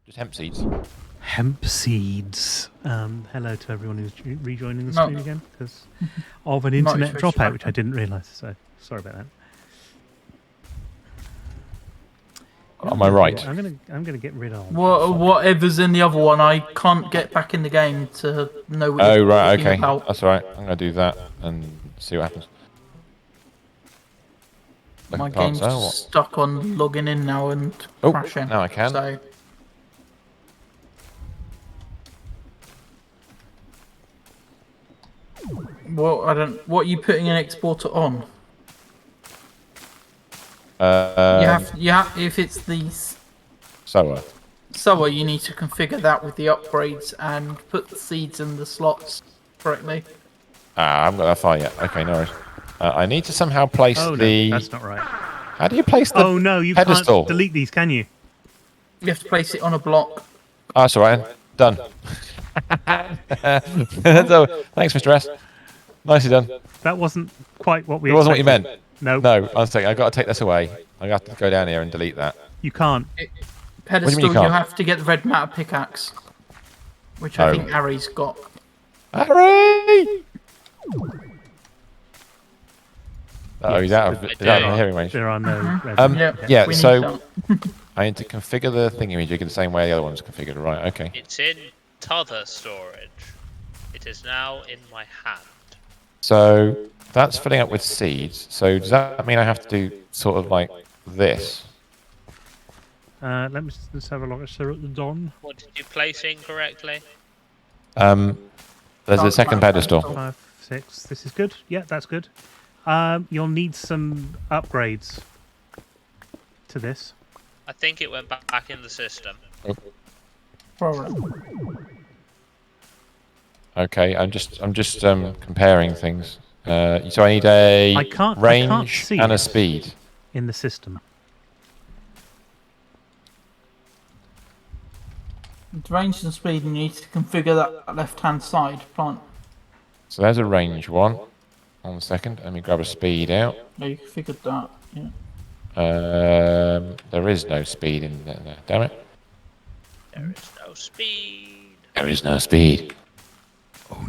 Just hemp seeds. Hemp seeds. Hello to everyone who's rejoining the stream again because of an internet dropout, which I didn't realise. So sorry about that. Am I right? I'm gonna get rid of whatever's in the other one. I can't get back in the game to know what Oh you're right, talking okay. about. That's all right. I'm gonna do that and see what happens. My game's stuck on logging in now and crashing. Now I can. So. Well, I don't. What are you putting an exporter on? You have. If it's the sower, you need to configure that with the upgrades and put the seeds in the slots correctly. I haven't got that far yet. Okay, no worries. I need to somehow place the. No, that's not right. How do you place the? Oh no, you pedestal? can't delete these, can you? You have to place it on a block. Oh, that's all right. Done. So, thanks, Mr. S. Nicely done. That wasn't quite what we. It wasn't what you meant. No. No, I was thinking I've got to take this away. I have to go down here and delete that. You can't. Pedestal, you have to get the red matter pickaxe, which I think Harry's got. Harry! Oh, he's out of hearing range. There are no. Yeah, so I need to configure the thingamajig the same way the other one's configured. Right, okay. It's in t'other storage. It is now in my hand. So that's filling up with seeds. So does that mean I have to do sort of like this? Let me just have a look at the Don. What did you place incorrectly? There's a second pedestal. 5, 6. This is good. Yeah, that's good. You'll need some upgrades to this. I think it went back in the system. Okay, I'm just comparing things. So I need a range and a speed in the system. It's range and speed, and you need to configure that left-hand side plant. So there's a range one. 1 second, let me grab a speed out. Yeah, you configured that. Yeah. There is no speed in there. Damn it. There is no speed. There is no speed.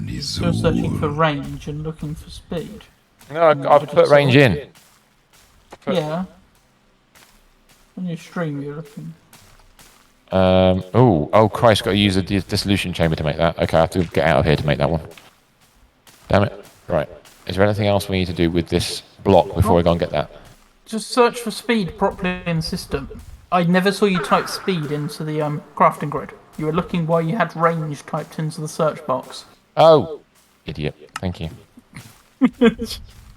You're searching for range and looking for speed. No, I've put range in. Yeah. On your stream, you're looking. Oh Christ! Got to use a dissolution chamber to make that. Okay, I have to get out of here to make that one. Damn it! Right. Is there anything else we need to do with this block before we go and get that? Just search for speed properly in the system. I never saw you type speed into the crafting grid. You were looking while you had range typed into the search box. Oh, idiot! Thank you. No,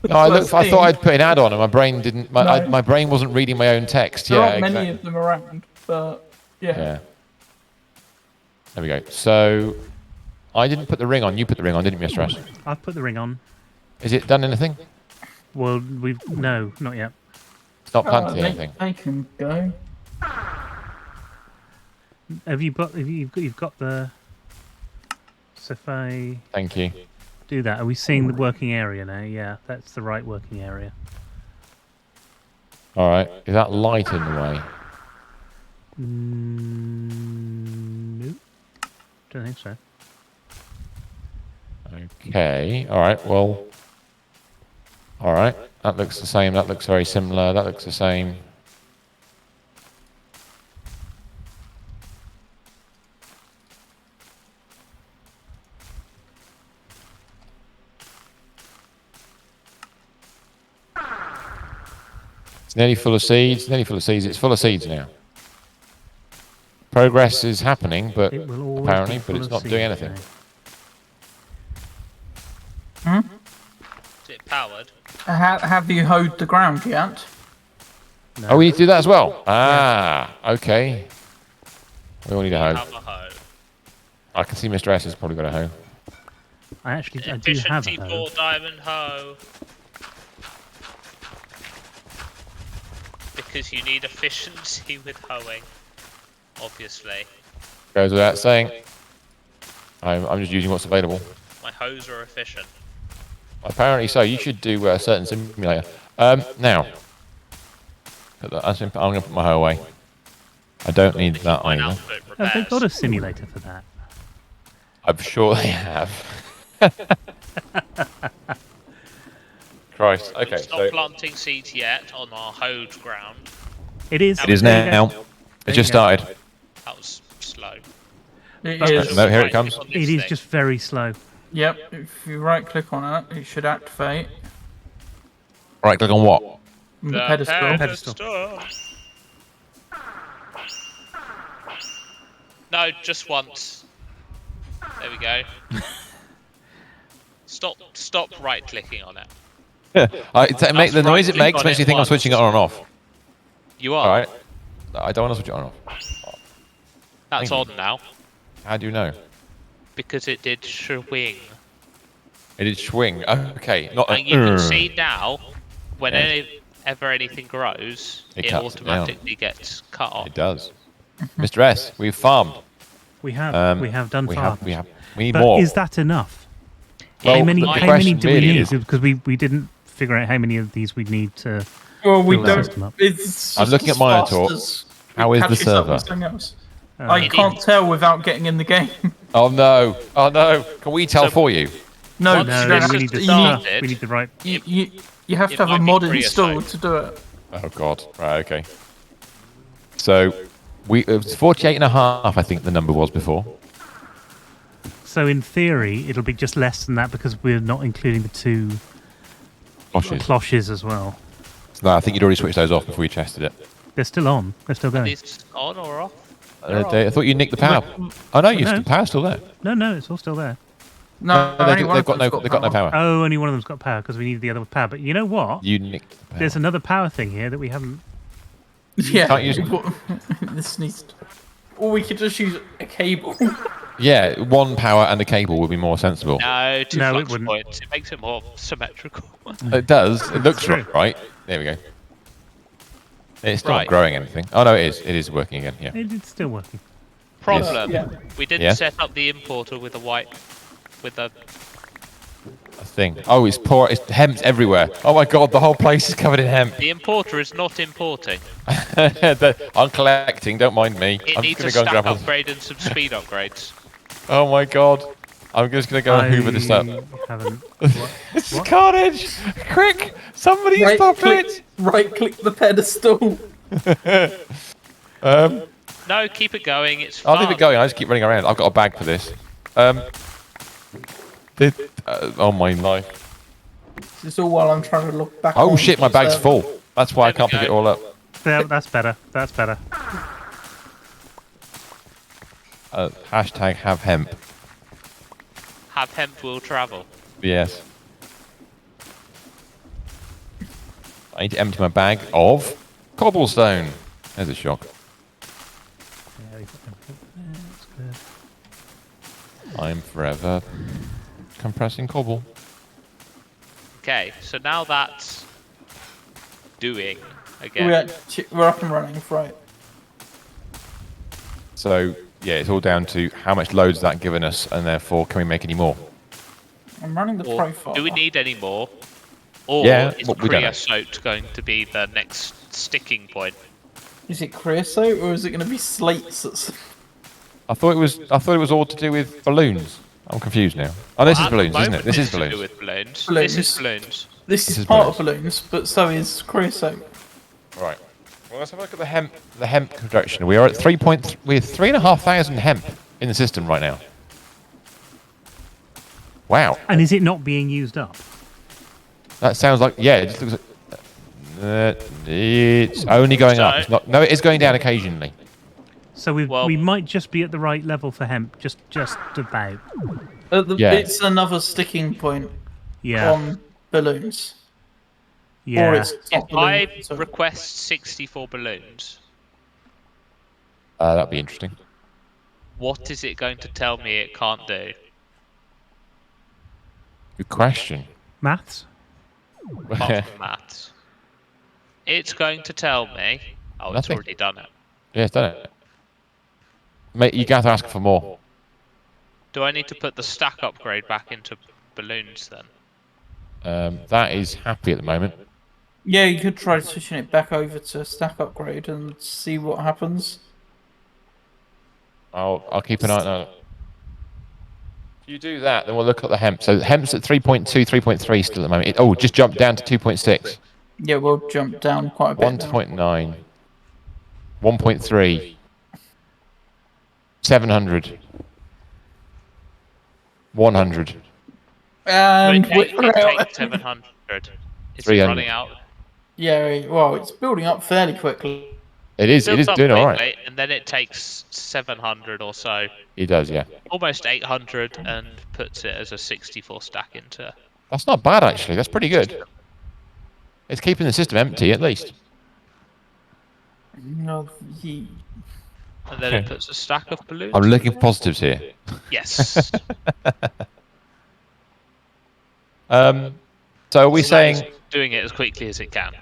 I thought I'd put an add-on, and my brain didn't. My brain wasn't reading my own text. There aren't many of them around, but yeah. There we go. So, I didn't put the ring on. You put the ring on, didn't you, Mr. S? I've put the ring on. Is it done anything? Well, no, not yet. It's not planted anything. They can go. You've got the. So if I. Thank you. Do that. Are we seeing the working area now? Yeah, that's the right working area. All right. Is that light in the way? Nope. Don't think so. Okay. All right. Well. All right. That looks the same. That looks very similar. That looks the same. It's nearly full of seeds. Nearly full of seeds. It's full of seeds now. Progress is happening, but apparently, but it's not doing anything. Hmm? Is it powered? Have you hoed the ground yet? No. Oh, we need to do that as well. Ah, okay. We all need a hoe. Have a hoe. I can see Mr. S has probably got a hoe. I do have a hoe. T4 diamond hoe. Because you need efficiency with hoeing, obviously. Goes without saying. I'm just using what's available. My hoes are efficient. Apparently so. You should do a certain simulator. Now, I'm going to put my hoe away. I don't need They that combine either. output Have they repairs. got a simulator for that? I'm sure they have. Christ. Okay, We'll stop so planting seeds yet on our hoed ground. It is. it is There you go. now. It just started. That was slow. It But- is. No, here it Right comes. click on this It is thing. just very slow. Yep. If you right click on it, it should activate Right, click on what? the pedestal. Pedestal. No, just once. There we go. Stop right clicking on it. The noise it right-click makes on makes it you think I'm once. switching it on and off. You are. Alright. I don't want to switch it on and off. That's Thank on now How do you know? because it did swing. It did swing. Okay, not And you can see now, Yes. whenever anything grows, It it cuts it down. automatically gets cut off. It does. Mr. S, we've farmed. We have. We have done farms. We need But more. is that enough? Well, how many? the How many question do we really need? is- Because we didn't figure out how many of these we need to. Well, we Build the don't. system up. It's I'm just looking as at monitor. fast as How it is the catches up with server? something else. Oh. I can't tell without getting in the game. Oh no! Oh no! Can we tell So- for you? No, Once you No, don't have we to. need the You start. need, We need the right. you have to It have a might be mod creosote. installed to do it. Oh god! Right. Okay. So it was 48.5. I think the number was before. So in theory, it'll be just less than that because we're not including the two Cloches. cloches as well. No, I think you'd already switched those off before you tested it. They're still on. They're still Are going. these on or off? I thought you nicked the power. Oh no, the power's still there. No, it's all still there. No, only one They've of got them's no power. Oh, only one of them's got power because we need the other power. But you know what? You nicked the power. There's another power thing here that we haven't. Yeah. can't use- This needs. Or we could just use a cable. Yeah, one power and a cable would be more sensible. No, two No, it flux wouldn't. points. It makes it more symmetrical. It does. It looks true. right. There we go. It's still Right. not growing anything. Oh no, it is. It is working again. Yeah. It's still working. Problem. Yeah. We didn't Yeah. set up the importer with a white, with a. A thing. Oh, it's poor. It's hemp's everywhere. Oh my god, the whole place is covered in hemp. The importer is not importing. I'm collecting. Don't mind me. It I'm needs a just gonna stack go and grab. upgrade and some speed upgrades. Oh my god. I'm just gonna go and hoover this up. Haven't. This is carnage! Quick! Somebody stop it! Right click the pedestal. No, keep it going. It's I'll fun. leave it going. I just keep running around. I've got a bag for this. Oh my life. This is all while I'm trying to look back. Oh on shit, my the bag's server. full. That's why I There we can't pick go. it all up. That's better. That's better. Hashtag have hemp. Have hemp will travel. Yes. I need to empty my bag of cobblestone. There's a shock. Yeah, that's good. I'm forever compressing cobble. Okay, so now that's doing again. We're up and running, right? So yeah, it's all down to how much load's that given us, and therefore can we make any more? I'm running the Or profile. do we need any more? Or Yeah, is well, we don't know. creosote going to be the next sticking point? Is it creosote or is it going to be slates? I thought it was all to do with balloons. I'm confused now. Oh, this is At the balloons, isn't it? moment, This is it's to do balloons. with balloons. Balloons. This is balloons. This is is part of balloons. balloons, but so is creosote. Right. Well, let's have a look at the hemp production. We are at 3,500 hemp in the system right now. Wow. And is it not being used up? That sounds like, yeah, it just looks like, it's only going up. It's not, no, it is going down occasionally. So we Well- we might just be at the right level for hemp, just about. Yeah. It's another sticking point Yeah, on balloons. Or yeah. it's not If I balloons. sorry. request 64 balloons, That'd be interesting. what is it going to tell me it can't do? Good question. Maths. Apart from maths. It's going to tell me... Oh, it's Nothing. already done it. Yeah, it's done it. Mate, you got to ask for more. Do I need to put the stack upgrade back into balloons then? That is happy at the moment. Yeah, you could try switching it back over to stack upgrade and see what happens. I'll keep an eye on it. If you do that, then we'll look at the hemp. So hemp's at 3.2, 3.3 still at the moment. Just jumped down to 2.6. Yeah, we'll jump down quite a bit now. 1.9. 1.3. 700. 100. And It we're out. takes 700. Is it 300. running out? Yeah, well, it's building up fairly quickly. It is Builds up doing all right. quickly, and then it takes 700 or so, It does, yeah. almost 800, and puts it as a 64 stack into. That's not bad, actually. That's pretty good. It's keeping the system empty, at least. No, he... And then it puts a stack of balloons. I'm looking for positives here. Yes. So are we So that is saying... doing it as quickly as it can.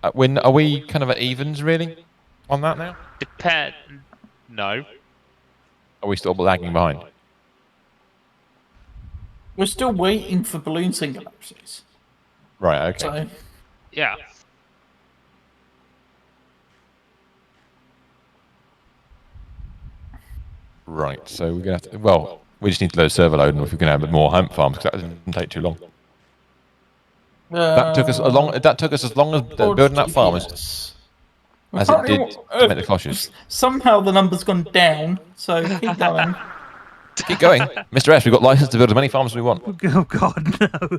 Are we kind of at evens, really, on that now? No. Are we still lagging behind? We're still waiting for balloon singularities. Right, okay. So, Yeah. Right, so we're going to have to... Well, we just need to load a server load, and if we can have more hemp farms, because that didn't take too long. That took us as long as building that farm as it did to make the cloches. Somehow the number's gone down, so keep going. Keep going. Mr. S, we've got license to build as many farms as we want. Oh God, no!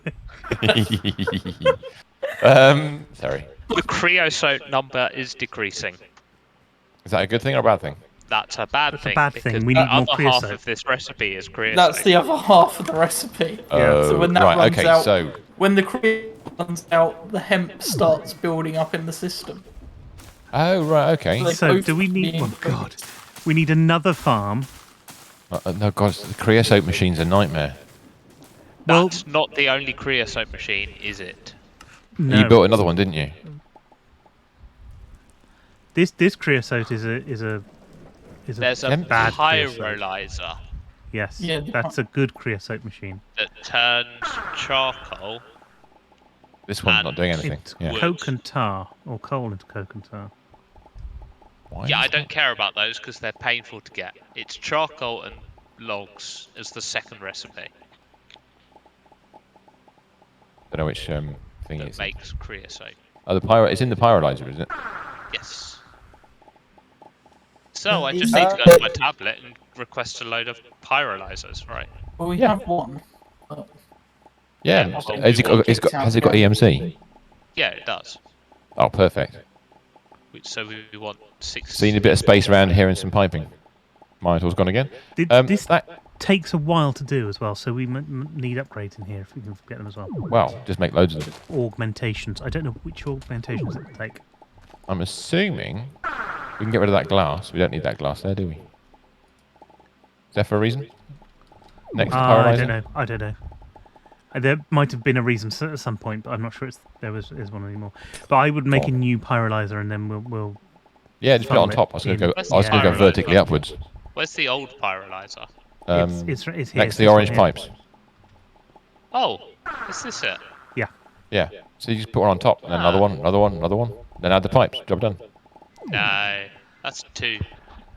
Sorry. The creosote number is decreasing. Is that a good thing or a bad thing? That's a bad That's thing. a bad because thing. We need the more other half creosote. of this recipe is creosote. That's the other half of the recipe. Yeah. So when that right, runs okay, out, so... when the creosote runs out, the hemp starts building up in the system. Oh, right, okay. They So both do we need? being Oh God, we need another farm. No, God, the creosote machine's a nightmare. Well, That's not the only creosote machine, is it? no. You built another one, didn't you? This creosote is a There's a bad creosote. pyrolyzer Yes, Yeah, that's a good creosote machine. that turns charcoal. This one's not doing anything. It's Yeah. coke and tar, or coal into coke and tar. Why Yeah, is I don't care about those because they're painful to get. It's charcoal and logs as the second recipe I don't know which thing it that is. makes creosote. Oh, it's in the pyrolyzer, isn't it? Yes. So I Is just that- need to go to my tablet and request a load of pyrolyzers, right? Well, we Yeah. have one. Yeah. Yeah, well, Has it got EMC? Yeah, it does. Oh, perfect. So we want 6. So you need a bit of space around here and some piping. Monitor's gone again. This That, takes a while to do as well, so we need upgrades in here if we can get them as well. well, just make loads of them. Augmentations. I don't know which augmentations it will take. I'm assuming we can get rid of that glass. We don't need that glass there, do we? Is that for a reason? Next to pyrolyzer? I don't know. There might have been a reason at some point, but I'm not sure there is one anymore. But I would make a new pyrolyzer, and then we'll Yeah, just put it on Farm it top. I was going to in- go. Where's I was the going to go pyrolyzer? vertically upwards. Where's the old pyrolyzer? it's here. Next to it's the this one orange here. pipes. Oh, is this it? Yeah. Yeah. So you just put one on top, and then another one, another one, another one. Then add the pipes. Job done. No, that's too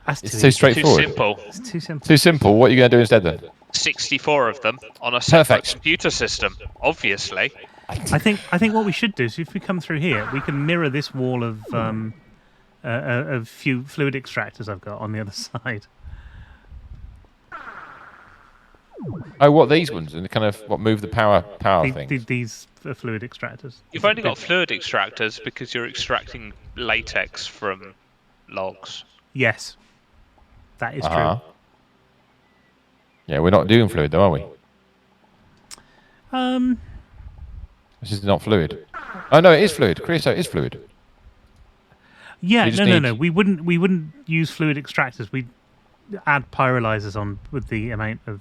That's It's too too easy. straightforward. simple. It's too simple. Too simple. What are you going to do instead then? 64 of them on a separate Perfect. computer system, obviously. I think what we should do is if we come through here, we can mirror this wall of few fluid extractors I've got on the other side. Oh, what these ones? And kind of what move the power things. These are fluid extractors. You've only got fluid extractors because you're extracting latex from logs. Yes, that is Uh-huh. Yeah, we're not doing fluid though, are we? true. This is not fluid. Oh no, it is fluid. Creosote is fluid. Yeah, You just no. need- We wouldn't use fluid extractors. We'd add pyrolyzers on with the amount of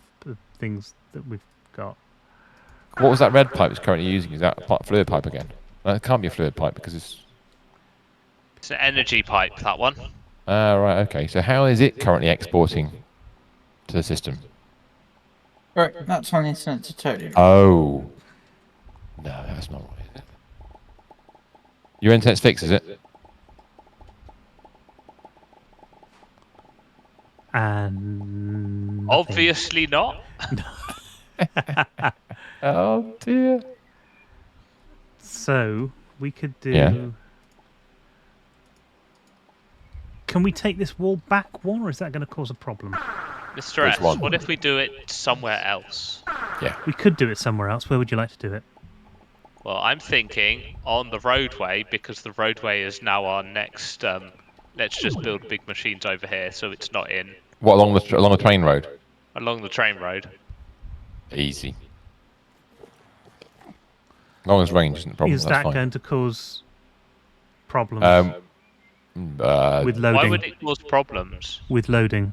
things that we've got. What was that red pipe it's currently using? Is that a fluid pipe again? No, it can't be a fluid pipe because it's... It's an energy pipe, that one. Ah, right, okay. So how is it currently exporting to the system? Right, that's on internet tutorial. Oh. No, that's not right, is it? Your internet's fixed, is it? And nothing. Obviously not. Oh dear. So we could do. Yeah. Can we take this wall back one, or is that going to cause a problem? Mr. Which S, one? what if we do it somewhere else? Yeah. We could do it somewhere else. Where would you like to do it? Well, I'm thinking on the roadway, because the roadway is now our next. Let's just build big machines over here, so it's not in What, along the train road? along the train road. Easy. As long as range isn't a problem, Is that's that fine. going to cause problems with loading? Why would it cause problems? With loading.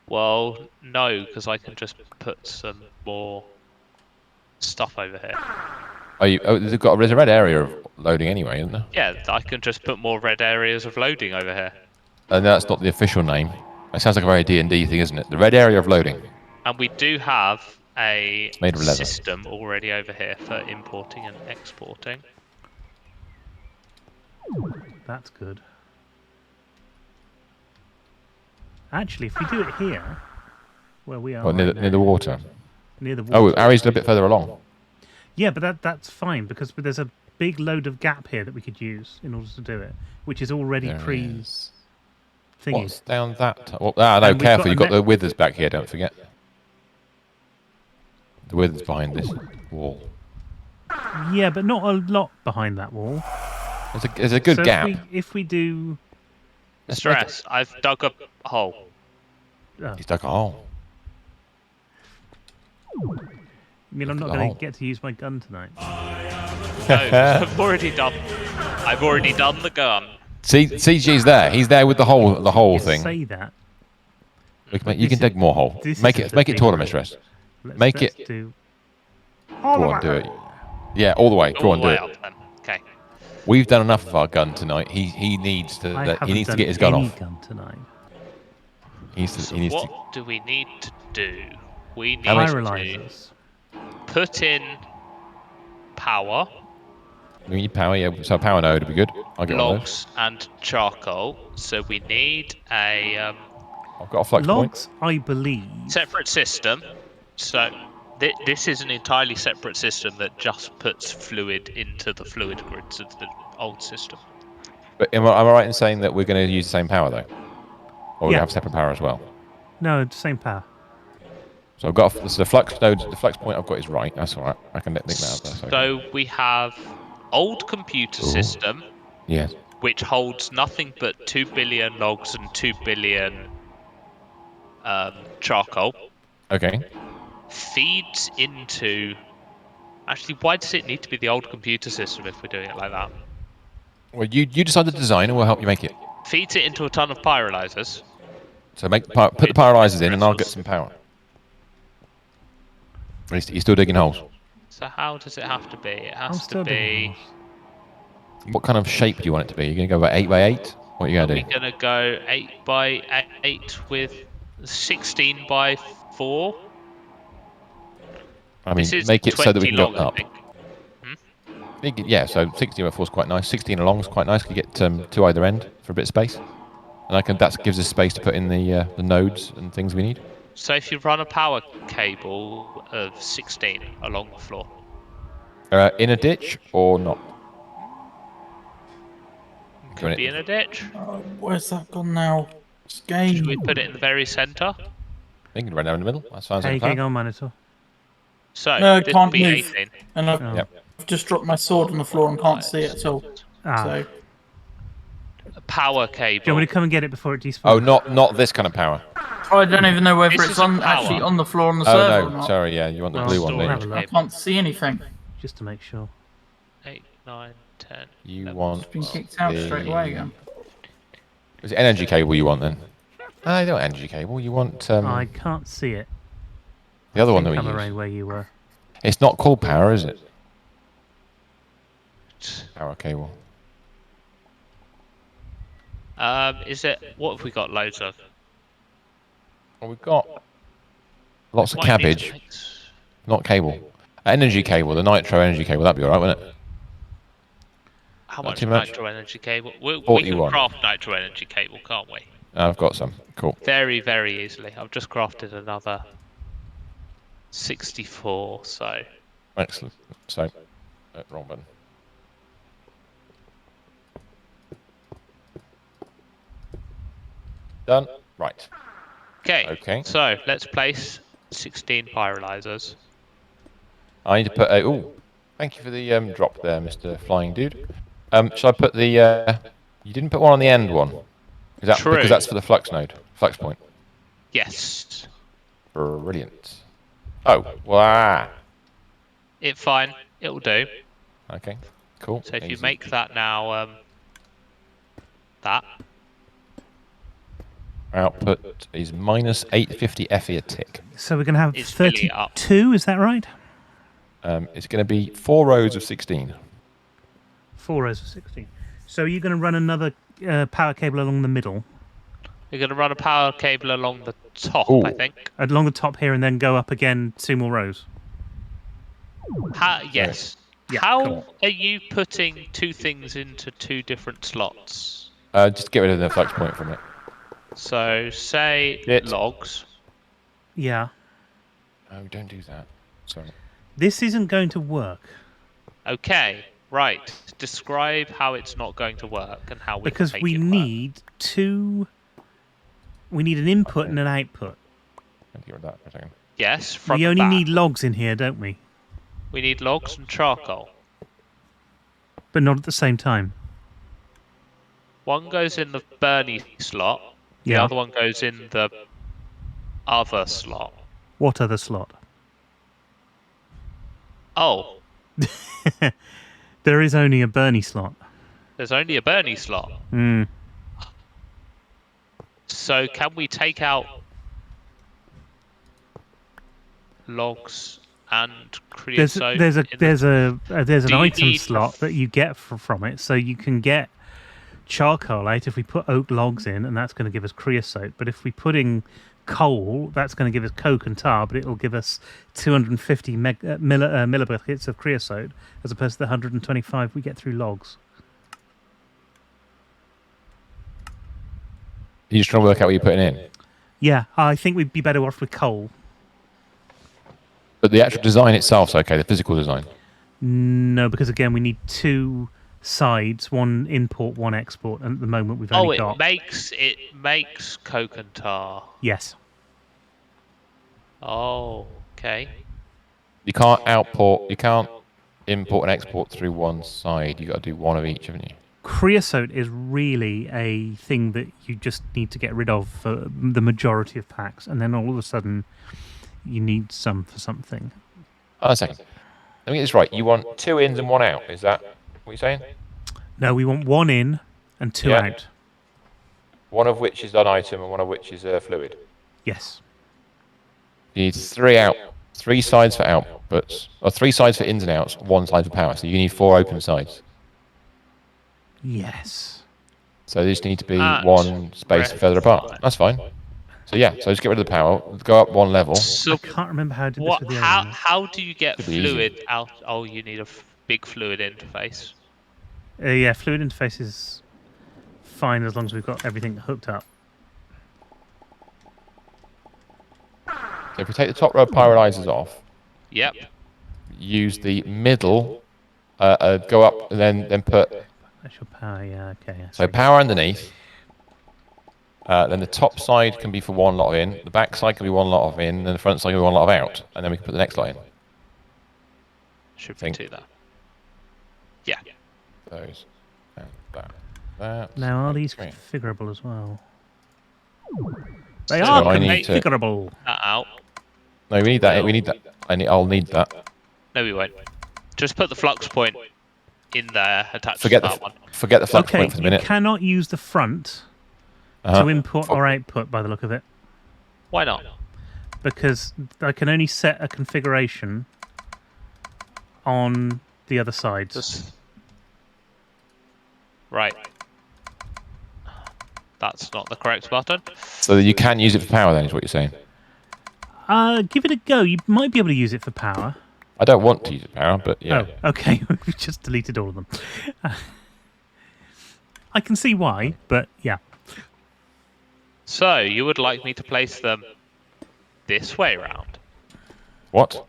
Well, no, because I can just put some more stuff over here. There's a red area of loading anyway, isn't there? Yeah, I can just put more red areas of loading over here. And that's not the official name. It sounds like a very D&D thing, isn't it? The red area of loading. And we do have a made of leather. system already over here for importing and exporting. That's good. Actually, if we do it here, where we are, Well, near the water. near the Oh, water. Ari's a bit further along. Yeah, but that's fine because there's a big load of gap here that we could use in order to do it, which is already There pre is. thingy. What's down that? No, And we've careful. got You've a got the withers back here. Don't forget. The withers behind this wall. Yeah, but not a lot behind that wall. There's a good So gap. If we do, Let's make it- Stress, I've dug a hole. oh, He's dug a hole. I mean, I'm not Look at the going hole. to get to use my gun tonight. No, I've already done the gun. See, CG's there. He's there with the hole You thing. say that. You this can dig more hole. this Make isn't it make a it big taller, hole. Mr. S. Let's, Make let's it- do. Go on, do it. Yeah, all the way. Go All on, the do way it. up then. Okay. We've done enough of our gun tonight. He needs to I he haven't needs to done get his gun any off. gun tonight. He needs to. So He needs to. what do we need to do? We need How much- to Pyrolyzers. put in power, We need power. Yeah, so a power node would be good. I'll get one of those. logs, and charcoal. So we need a I've got a flux point. Logs, I believe. separate system. So this is an entirely separate system that just puts fluid into the fluid grids of the old system. But am I right in saying that we're going to use the same power though, or we Yeah. have separate power as well? No, same power. So I've got the flux node. The flux point I've got is right. That's all right. I can think that up. That's okay. So we have old computer Ooh. system, Yes. which holds nothing but 2 billion logs and 2 billion charcoal. Okay. Feeds into. Actually, why does it need to be the old computer system if we're doing it like that? Well, you decide the design, and we'll help you make it. Feeds it into a ton of pyrolyzers. So put the pyrolyzers in, and I'll get some power. You're still digging holes. So how does it have to be? It I'm has to still digging be. holes. What kind of shape do you want it to be? You're going to go about 8 by 8? What are you going to We're do? gonna go 8 by 8 with 16 by 4. I mean, This is make it so that we 20 can go long, I up. think. Yeah, so 16 by 4 is quite nice. 16 along is quite nice. You get two either end for a bit of space. And that gives us space to put in the nodes and things we need. So if you run a power cable of 16 along the floor, In a ditch or not? could be in a ditch. Where's that gone now? Should we put it in the very centre? You can run down in the middle. That sounds How like you a plan. getting on, Monitor? So No, this can't will be move. 18. And I've Oh. Yep. just dropped my sword on the floor and can't see it at all. Ah. So A power Do you want cable. me to come and get it before it despawns? Oh, not this kind of power. I don't even know whether This it's is a on power. actually on the floor on the server Oh or no, not. sorry. Yeah, you want the Well, blue one, storage don't have you? a I look, can't see anything. just to make sure. 8, 9, 10. You 11. want Been kicked out straight away again. Is it energy cable you want then? No, you don't want energy cable. You want I can't see it. the other one that we Come use. around where you were. It's not called power, is it? Power cable. Is it? What have we got? Loads of. Well, we've got lots of Might need to cabbage, make not cable. Energy cable, the nitro energy cable. That'd be alright, wouldn't it? How Not much too much. nitro energy cable? We can 41. craft nitro energy cable, can't we? I've got some. Cool. Very, very easily. I've just crafted another 64, so... Excellent. So, wrong button. Done. Right. Okay. So, let's place 16 pyrolyzers. I need to put a... Ooh. Thank you for the drop there, Mr. Flying Dude. Shall I put the... you didn't put one on the end one. Is that True. because that's for the flux node? Flux point. Yes. Brilliant. Oh. Wow. Fine. It'll do. Okay. Cool. So if you Easy. make that now... that. Output is minus 850 FE a tick. So we're going to have It's filling it up. 32, is that right? It's going to be 4 rows of 16. 4 rows of 16. So are you going to run another power cable along the middle? We're going to run a power cable along the top, Ooh. I think. Along the top here and then go up again 2 more rows? Yes. Yeah, How cool. are you putting 2 things into 2 different slots? Just get rid of the flux point from it. So, say Shit. logs. Yeah. Oh, don't do that. Sorry. This isn't going to work. Okay, right. Describe how it's not going to work and how we Because can make we it work. need 2... We need an input Okay. and an output. Get rid of that for a second. Yes, from We only back. need logs in here, don't we? We need logs and charcoal. But not at the same time. One goes in the Bernie slot. The Yeah. other one goes in the other slot. What other slot? Oh, There is only a Bernie slot. there's only a Bernie slot. Hmm. So can we take out logs and creosote? There's an Do you item need slot that you get from it, so you can get charcoal out if we put oak logs in, and that's going to give us creosote. But if we put in coal, that's going to give us coke and tar, but it'll give us 250 millibuckets of creosote as opposed to the 125 we get through logs. You're just trying to work out what you're putting in. Yeah, I think we'd be better off with coal. But the actual design itself's okay, the physical design. No, because again, we need 2 sides, 1 import, 1 export, and at the moment we've only got... it makes coke and tar. Yes. Oh, okay. You can't import and export through one side. You've got to do one of each, haven't you? Creosote is really a thing that you just need to get rid of for the majority of packs, and then all of a sudden you need some for something. Oh, a second. Let me get this right. You want 2 ins and 1 out. Is that what you're saying? No, we want 1 in and 2 Yeah. out. One of which is an item and one of which is fluid. Yes. You need 3 out. 3 sides for outputs. Or 3 sides for ins and outs, 1 side for power. So you need 4 open sides. Yes. So they just need to be And 1 space further apart. That's fine. So yeah, so just get rid of the power, go up 1 level. So I can't remember how I did this what? with the other one. How do you get Should be easy. fluid out? Oh, you need a big fluid interface. Yeah, fluid interface is fine as long as we've got everything hooked up. So if we take the top row of pyrolyzers off, Yep. use the middle, go up and then put That's your power, yeah, okay. Yeah, so sorry. power underneath. Then the top side can be for 1 lot of in, the back side can be 1 lot of in, and the front side can be 1 lot of out, and then we can put the next lot in. Should be Think. 2 there. Yeah. Those and that. Now, are these Three. configurable as well? They So are I need to- configurable. That out. No, we need that. We need that. I'll need that. No, we won't. Just put the flux point in there, attached Forget to the that one. forget the flux Okay, point for the you minute. cannot use the front Uh-huh. to import or output by the look of it, Why not? because I can only set a configuration on the other side. Just... Right. That's not the correct button. So that you can use it for power. Then is what you're saying. Give it a go. You might be able to use it for power. I don't want to use it for power, but yeah. Oh, okay. We've just deleted all of them. I can see why, but yeah. So you would like me to place them this way round? What?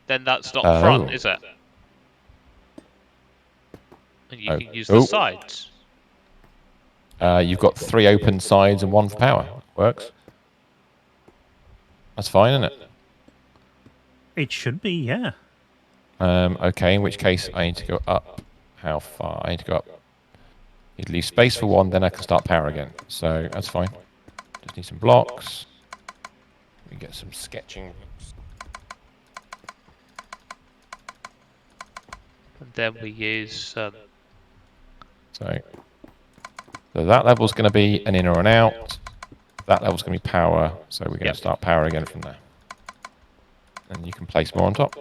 Then that's not front, Oh. is it? And you Oh. can use the Oh. sides. You've got 3 open sides and 1 for power. Works. That's fine, isn't it? It should be, yeah. Okay, in which case I need to go up. How far? I need to go up. You'd leave space for 1, then I can start power again. So that's fine. Just need some blocks. We get some sketching. And then we use So that level's going to be an in or an out. That level's going to be power. So we're going Yep. to start power again from there. And you can place more on top.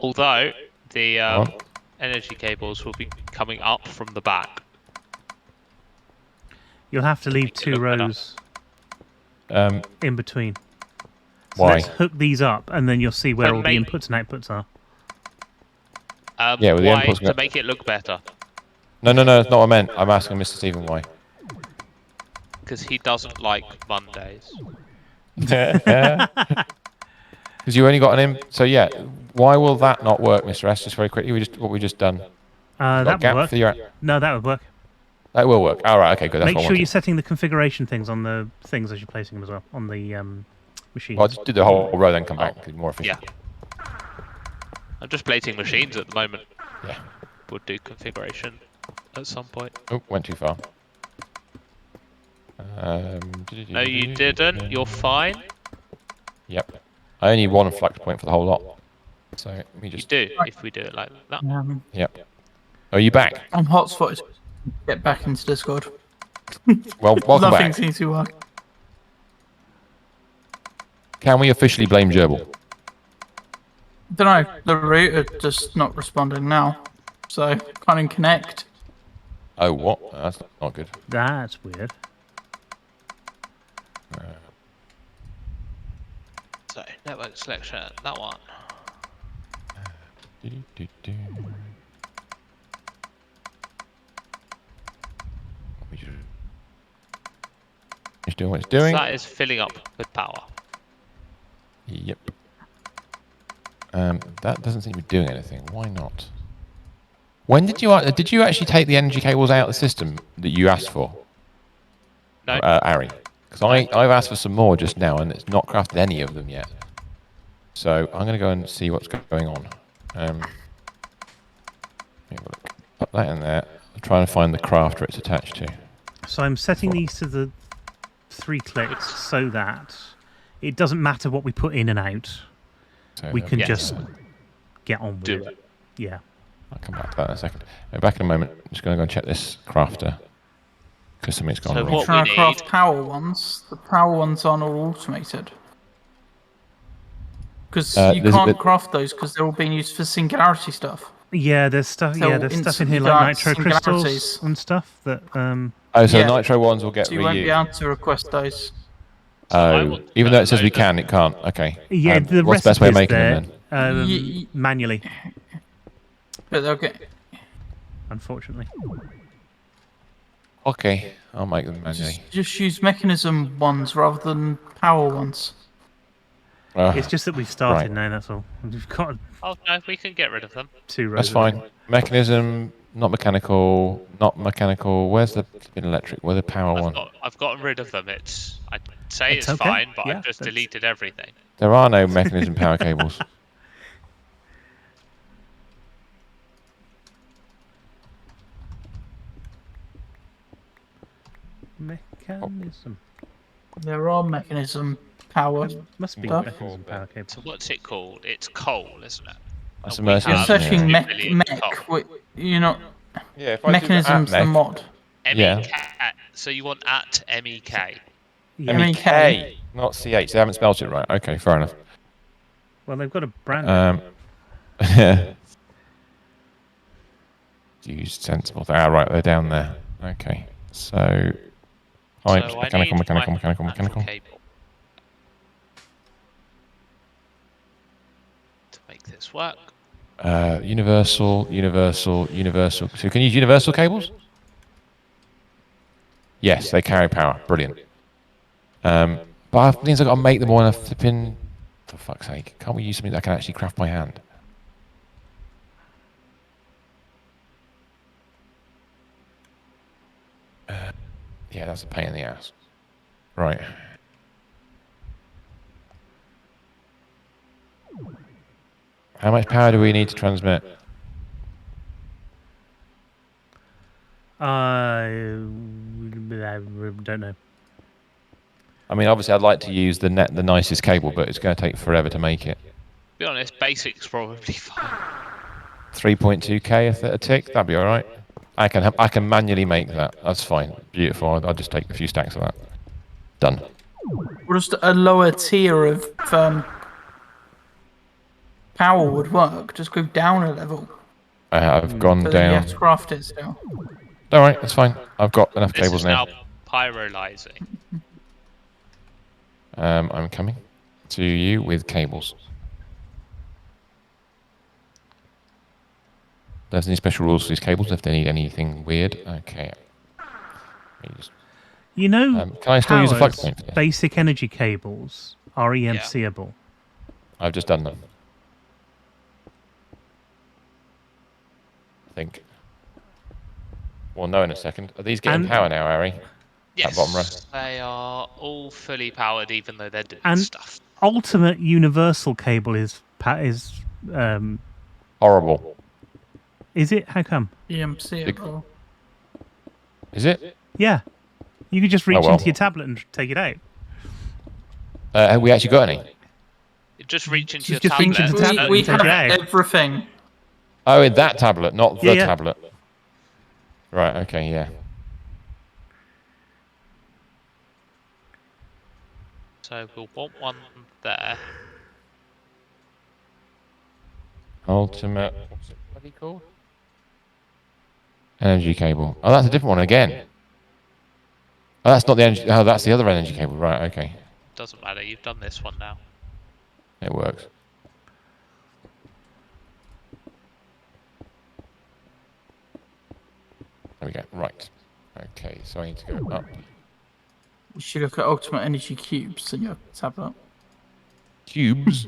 although the on. energy cables will be coming up from the back. You'll have to leave make it 2 look better. rows Um, in between. So why? let's hook these up, and then you'll see where So all make- the inputs and outputs are. Yeah, well, the why? input's To gonna- make it look better. No, that's not what I meant. I'm asking Mr. Stephen why. Because he doesn't like Mondays. Because you only got an in. So yeah, why will that not work, Mr. S? Just very quickly, what we just done. Got a That would gap work. for your. No, that would work. That will work. All right. Okay. Good. That's Make what I sure wanted. you're setting the configuration things on the things as you're placing them as well on the machines. Well, I'll just do the whole row, then come back. 'Cause it's more efficient. Yeah. I'm just plating machines at the moment. Yeah. We'll do configuration at some point. Oh, went too far. No, you didn't. You're fine. Yep. I only need 1 flux point for the whole lot. So let me You just. do if we do it like that. Yep. Are you back? I'm hotspotted. Get back into Discord. Well, welcome Nothing back. seems to work. Can we officially blame Gerbil? Don't know. The router just not responding now, so can't even connect. Oh, what? That's not good. That's weird. So network selection, that one. Do-do-do-do. It's doing what it's doing. So that is filling up with power. Yep. That doesn't seem to be doing anything. Why not? When did you actually take the energy cables out of the system that you asked for, No, Ari? Because I've asked for some more just now, and it's not crafted any of them yet. So I'm going to go and see what's going on. Let me have a look. Put that in there. I'll try and find the crafter it's attached to. So I'm setting these to the 3 clicks so that it doesn't matter what we put in and out. So We can Yeah. just get on with do it. it. Yeah. I'll come back to that in a second. Back in a moment. I'm just going to go and check this crafter because something's gone So wrong. what- Trying we to craft need- power ones. The power ones aren't all automated. Because you there's a can't bit- craft those because they're all being used for singularity stuff. Yeah, there's stuff. So Yeah, there's stuff in here instantly like dark nitro crystals singularities. and stuff that. Oh, so Yeah. the nitro ones will get So you won't be reused. able to request those. I Oh, want to even though put it says we loads of- can, it can't. Okay. Yeah, the what's the best way of recipe's making there, them then? Y- manually, But they'll get unfortunately. Okay, I'll make them manually. just use mechanism ones rather than power ones. It's just that we've started right. now. That's all. We've got Oh no, we can get rid of them. 2 rows. That's of fine. them. Mechanism, not mechanical, not mechanical. Where's the flipping electric? Where's the power one? I've gotten rid of them. I'd say It's it's okay. fine, but Yeah, I've just that's- deleted everything. There are no mechanism power cables. Mechanism. There are mechanism power. Must be Stuff. mechanism power cable. So what's it called? It's coal, isn't it? That's And we immersive. You're have searching 2 mech. billion coal. You're not. Yeah, if Mechanism's the mod. Yeah. MEK. So you want at MEK. Yeah. MEK, not CH. They haven't spelled it right. Okay, fair enough. Well, they've got a brand. Use sensible. Right, they're down there. Okay, so So pipes, I mechanical, need mechanical, my mechanical, actual mechanical. cable to make this work. Universal, universal, universal. So you can use universal cables? Yes, they carry power. Brilliant. But it means I've got to make them all in a flipping... For fuck's sake. Can't we use something that I can actually craft by hand? Yeah, that's a pain in the ass. Right. How much power do we need to transmit? I don't know. I mean, obviously, I'd like to use the nicest cable, but it's going to take forever to make it. To be honest, basic's probably fine. 3.2k a tick. That'd be all right. I can manually make that. That's fine. Beautiful. I'll just take a few stacks of that. Done. Or just a lower tier of power would work. Just go down a level. I've gone But then you down. have to craft it still. All right, that's fine. I've got enough This cables is now. now pyrolyzing. I'm coming to you with cables. There's any special rules for these cables if they need anything weird? Okay. You know, Can I still use a flux Power's point for this? basic energy cables are EMCable. I've just done them. I think. We'll know in a second. Are these getting And- power now, Harry? Yes, bottom row. they are all fully powered, even though they're doing And- stuff. Ultimate universal cable is Horrible. is it? How come? EMC. Bro. Is it? Yeah, you could just reach well. into your tablet and take it out. Have we actually got any? You just reach into your Just reach tablet. into the tablet. We Take have it out. everything. Oh, in that tablet, not the Yeah. tablet. Right, okay, yeah. So we'll want one there. Ultimate. What's it bloody called? Energy cable. Oh, that's a different one again. Oh, that's not the energy. Oh, that's the other energy cable. Right, okay. Doesn't matter, you've done this one now. It works. There we go. Right. Okay, so I need to go up. You should look at Ultimate Energy Cubes in your tablet. Cubes?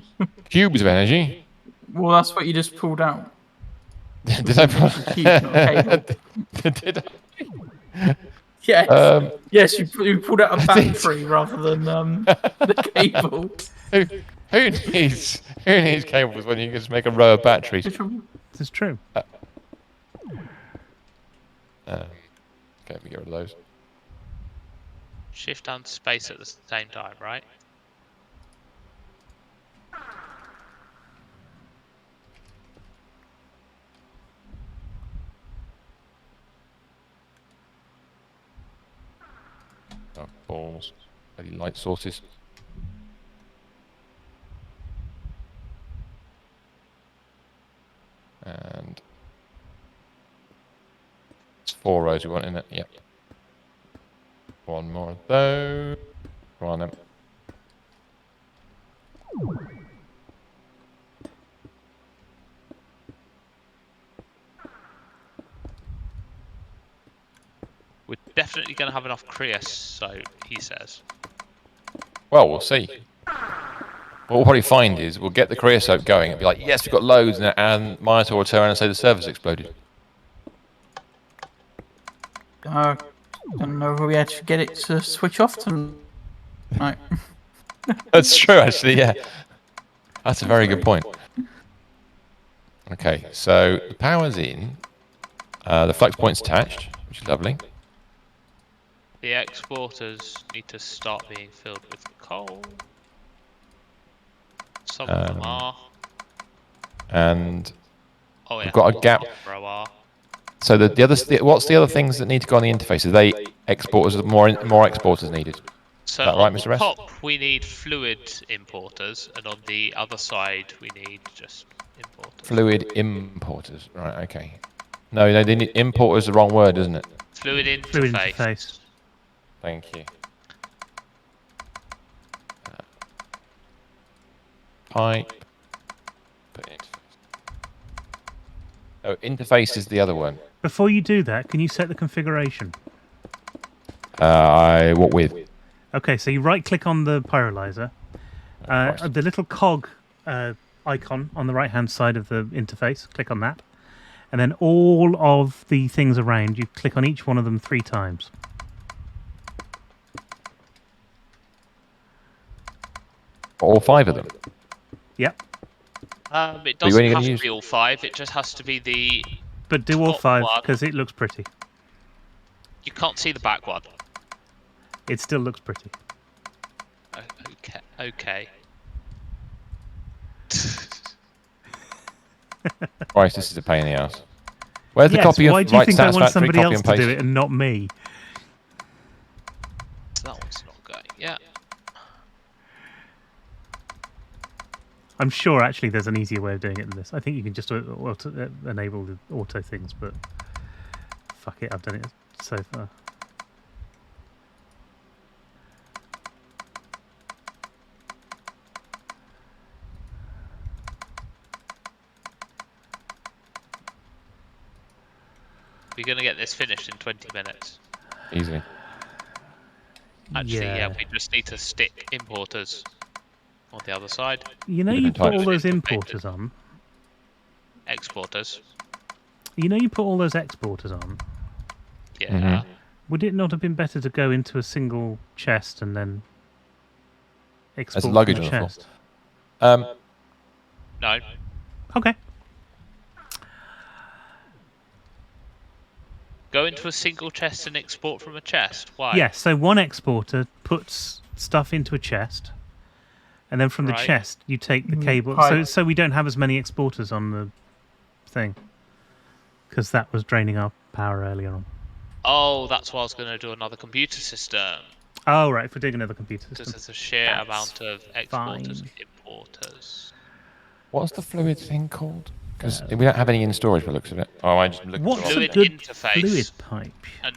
Cubes of energy? Well, that's what you just pulled out. Did I Cube, not a cable. Did I? Yes. Yes, you pulled out a battery rather than the cable. Who needs cables when you can just make a row of batteries? This is true. Okay, we get rid of those. Shift and space at the same time, right? Oh, balls. Any light sources? And it's 4 rows we want in it. Yep. One more of those. Come on then. We're definitely going to have enough creosote, he says. Well, we'll see. What we'll probably find is we'll get the creosote going and be like, yes, we've got loads, and Monitor will turn around and say the server's exploded. Don't know if we actually get it to switch off tonight. That's true, actually, yeah. That's a very good point. Okay, so the power's in. The flux point's attached, which is lovely. The exporters need to start being filled with coal. Some of them are. And Oh yeah, we've got a gap. Bro are. So what's the other things that need to go on the interface? Are they exporters? More exporters needed. So that on right, the Mr. Rest? top we need fluid importers, and on the other side we need just importers. Fluid importers. Right. Okay. No, they need importers. The wrong word, isn't it? Fluid interface. Fluid interface. Thank you. Pipe. Put interface. Oh, interface is the other one. Before you do that, can you set the configuration? What with? Okay, so you right-click on the pyrolyzer. Christ. The little cog icon on the right-hand side of the interface. Click on that. And then all of the things around, you click on each one of them 3 times. All 5 of them. Yep. It you doesn't only have gonna to use- be all 5. It just has to be the. But do all Top 5 one. because it looks pretty. You can't see the back one. It still looks pretty. Okay. Okay. Christ, this is a pain in the ass. Where's the Yes, copy of why do you right think I want satisfactory somebody copy else and to paste? do it and not me? That one's not going. Yeah. I'm sure actually there's an easier way of doing it than this. I think you can just enable the auto things, but fuck it, I've done it so far. We're gonna get this finished in 20 minutes. Easily. Actually, yeah, we just need to stick importers on the other side. You know, Different you put all types. those importers on. Exporters. You know, you put all those exporters on. Yeah. Mhm. Would it not have been better to go into a single chest and then export from luggage the on the floor. chest? No. Okay. Go into a single chest and export from a chest. Why? Yes, so one exporter puts stuff into a chest, and then from the Right. chest you take the cable. Right. So we don't have as many exporters on the thing, because that was draining our power earlier on. Oh, that's why I was going to do another computer system. Oh, right, if we're doing another computer Because system. there's a sheer That's amount of exporters fine. and importers. What's the fluid thing called? Because we don't have any in storage by the looks of it. Oh, I just looked What's at a Fluid good interface. fluid pipe? And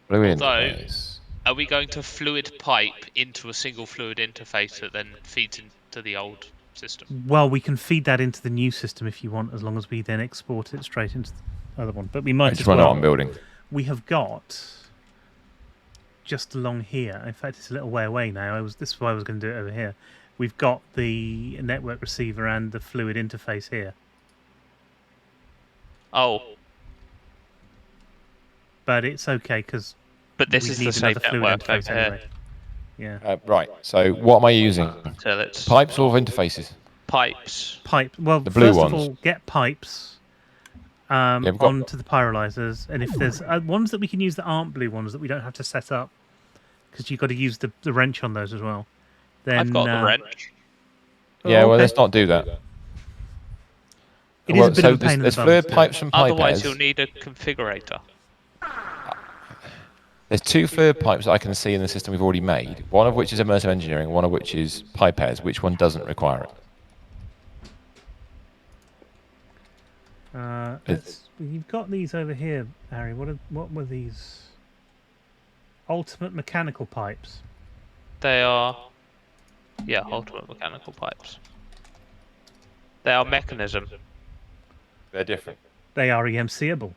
fluid although- interface. are we going to fluid pipe into a single fluid interface that then feeds into the old system? Well, we can feed that into the new system if you want, as long as we then export it straight into the other one. But we might I as just want to know what I'm well. building. We have got just along here. In fact, it's a little way away now. This is why I was going to do it over here. We've got the network receiver and the fluid interface here. Oh, But it's okay because but this we is need the same another fluid network interface over here. anyway. Yeah. Right, so what am I using? So let's Pipes or interfaces? pipes. Pipe. Well, The blue first of ones. all, get pipes we've got- onto the pyrolyzers, and if there's ones that we can use that aren't blue ones that we don't have to set up, because you've got to use the wrench on those as well. Then I've got the wrench. Yeah, well, okay. let's not do that. It is a bit of a pain in the there's bum, fluid so- pipes from Otherwise, pipers. you'll need a configurator. There's 2 fluid pipes that I can see in the system we've already made. One of which is immersive engineering, one of which is pipers. Which one doesn't require it? You've got these over here, Harry. What were these? Ultimate mechanical pipes. They are, yeah, ultimate mechanical pipes. They are mechanism. They're different. They are EMCable.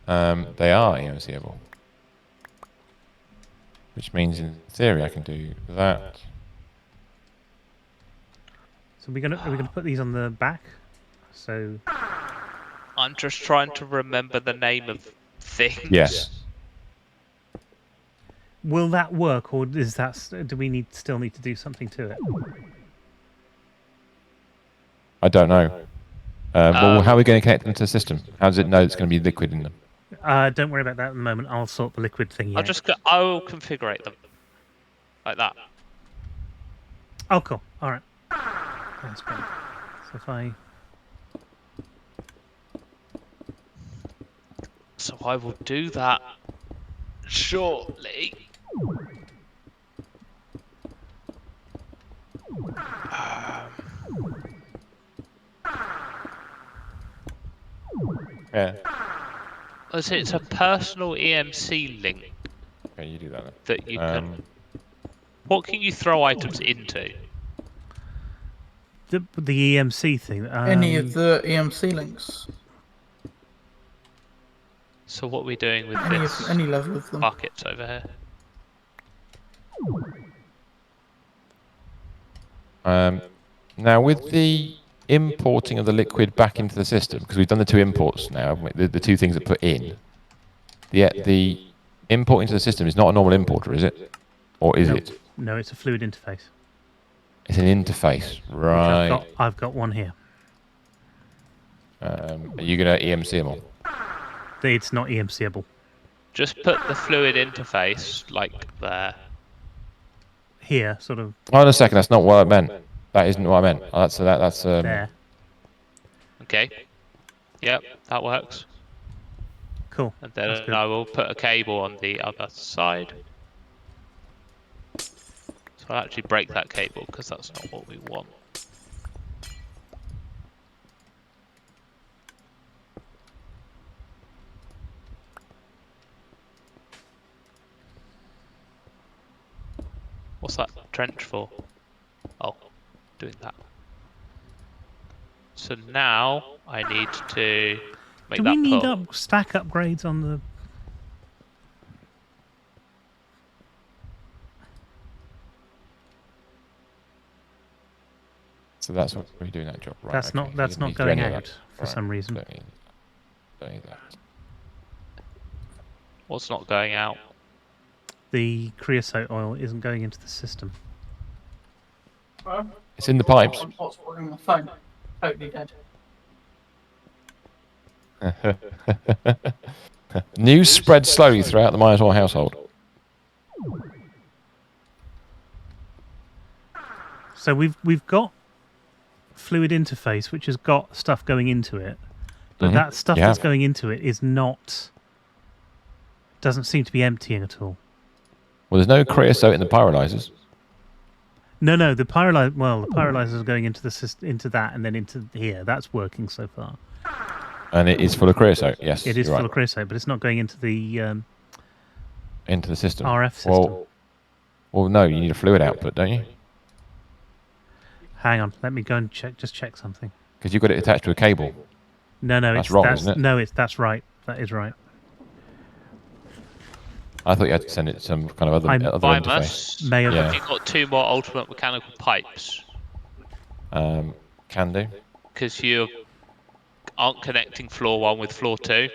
They are EMCable. Which means, in theory, I can do that. So are we gonna put these on the back? So I'm just trying to remember the name of things. Yes. will that work, or is that do we still need to do something to it? I don't know. Well, how are we going to connect them to the system? How does it know it's going to be liquid in them? Don't worry about that at the moment. I'll sort the liquid thing out. I will configure them like that. Oh, cool. All right. That's great. So if I So I will do that shortly. Yeah. So it's a personal EMC link Okay, you do that then. that you can. What can you throw items into? the EMC thing. Any of the EMC links. So what are we doing with Any this any level of them. buckets over here? Now, with the importing of the liquid back into the system, because we've done the 2 imports now, haven't we? The 2 things that put in, the import into the system is not a normal importer, is it? Or is it? No, it's a fluid interface. It's an interface, Which right? I've got one here. Are you going to EMC them all? It's not EMCable. Just put the fluid interface like there. Here, sort of Hold on a second, that's not what I meant. That isn't what I meant. Oh, that's there. Okay. Yep, that works. Cool. And That's then good. I will put a cable on the other side. So I'll actually break that cable because that's not what we want. What's that trench for? Oh, doing that. So now I need to make Do that we need pull. stack upgrades on the... So that's what we're doing that job, right? That's okay. not that's You not need to do going any of out that. for Right. some reason. Don't need that. What's not going out? The creosote oil isn't going into the system. It's in the pipes. I'm hotspoting my phone. Totally dead. News spread slowly throughout the Myerswell household. So we've got fluid interface, which has got stuff going into it, but that stuff You that's have. going into it is not... doesn't seem to be emptying at all. Well, there's no creosote in the pyrolyzers. No, the pyrolyzer. Well, the pyrolyzers are going into the into that and then into here. That's working so far. And it is full of creosote, yes. It is you're full right. of creosote, but it's not going into the Into the system. RF system. Well, no, you need a fluid output, don't you? Hang on, let me go and check something. Because you've got it attached to a cable. No, That's wrong, isn't it? No, that's right. That is right. I thought you had to send it to some kind of other interface. Bimus, May have- Yeah. have you got 2 more ultimate mechanical pipes? Can do. Because you aren't connecting floor 1 with floor 2.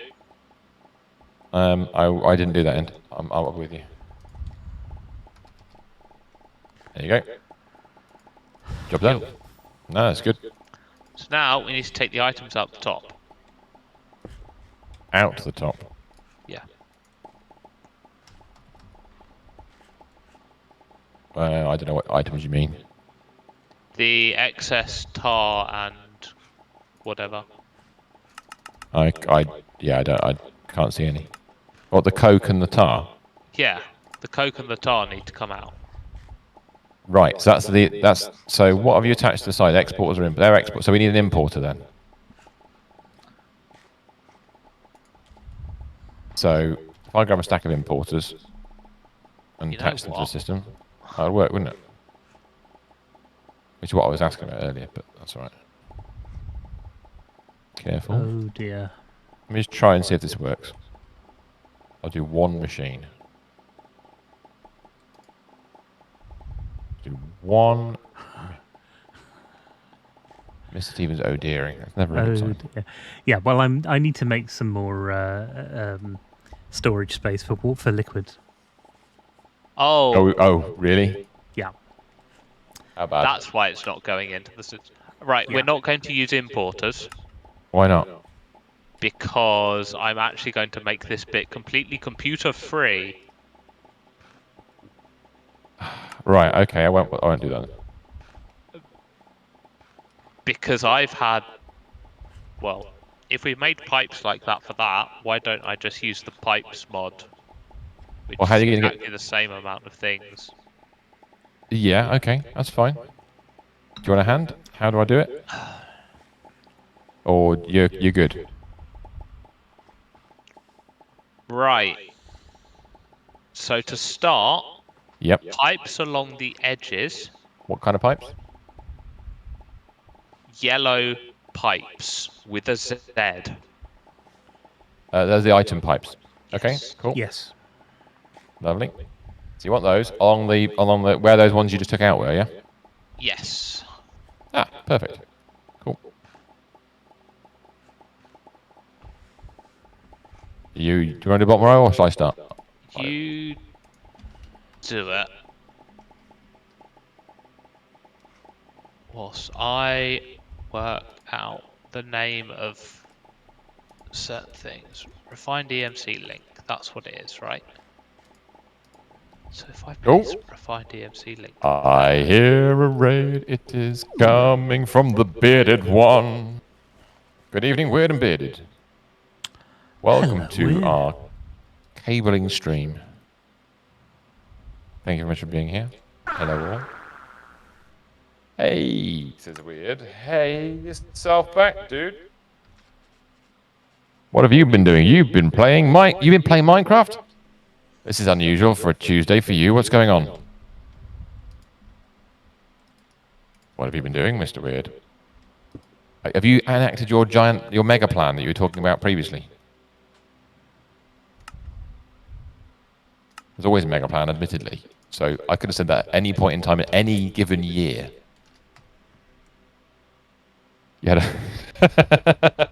I didn't do that end. I'm with you. There you go. Job done. No, that's good. So now we need to take the items out the top. Out to the top. Yeah. I don't know what items you mean. The excess tar and whatever. I can't see any. What, the coke and the tar? Yeah, the coke and the tar need to come out. Right. So so what have you attached to the side? Exporters are in. They're export. So we need an importer then. So if I grab a stack of importers and You know attach them to the what? system, that would work, wouldn't it? Which is what I was asking about earlier, but that's all right. Careful. Oh dear. Let me just try and see if this works. I'll do one machine. Do one. Mr. Stevens, oh dearing. That's never a good sign. Dear. Yeah. Well, I need to make some more storage space for liquids. Oh, really? Yeah. How bad? That's why it's not going into the system. Right, Yeah. we're not going to use importers Why not? because I'm actually going to make this bit completely computer free. Right. Okay. I won't do that. Because I've had, well, if we made pipes like that for that, why don't I just use the pipes mod? Which Well, how are is you gonna get- exactly the same amount of things. Yeah. Okay. That's fine. Do you want a hand? How do I do it? Or you're good? Right. So to start, Yep. pipes along the edges, What kind of pipes? yellow pipes with a Z. Those are the item pipes. Okay, Yes. cool. Yes. Lovely. So you want those along the where those ones you just took out were, yeah? Yes. Ah, perfect. Cool. Do you want to do bottom row or shall I start? You do it. Whilst I work out the name of certain things. Refined EMC link. That's what it is, right? So if I place refined EMC link. I hear a raid. It is coming from the bearded one. Good evening, Weird and Bearded. Welcome Hello, to Weird. our cabling stream. Thank you very much for being here. Hello all. Hey, says Weird. Hey, yourself back, dude. What have you been doing? You've been playing Minecraft? This is unusual for a Tuesday for you. What's going on? What have you been doing, Mr. Weird? Have you enacted your mega plan that you were talking about previously? There's always a mega plan, admittedly. So I could have said that at any point in time, in any given year. You had a...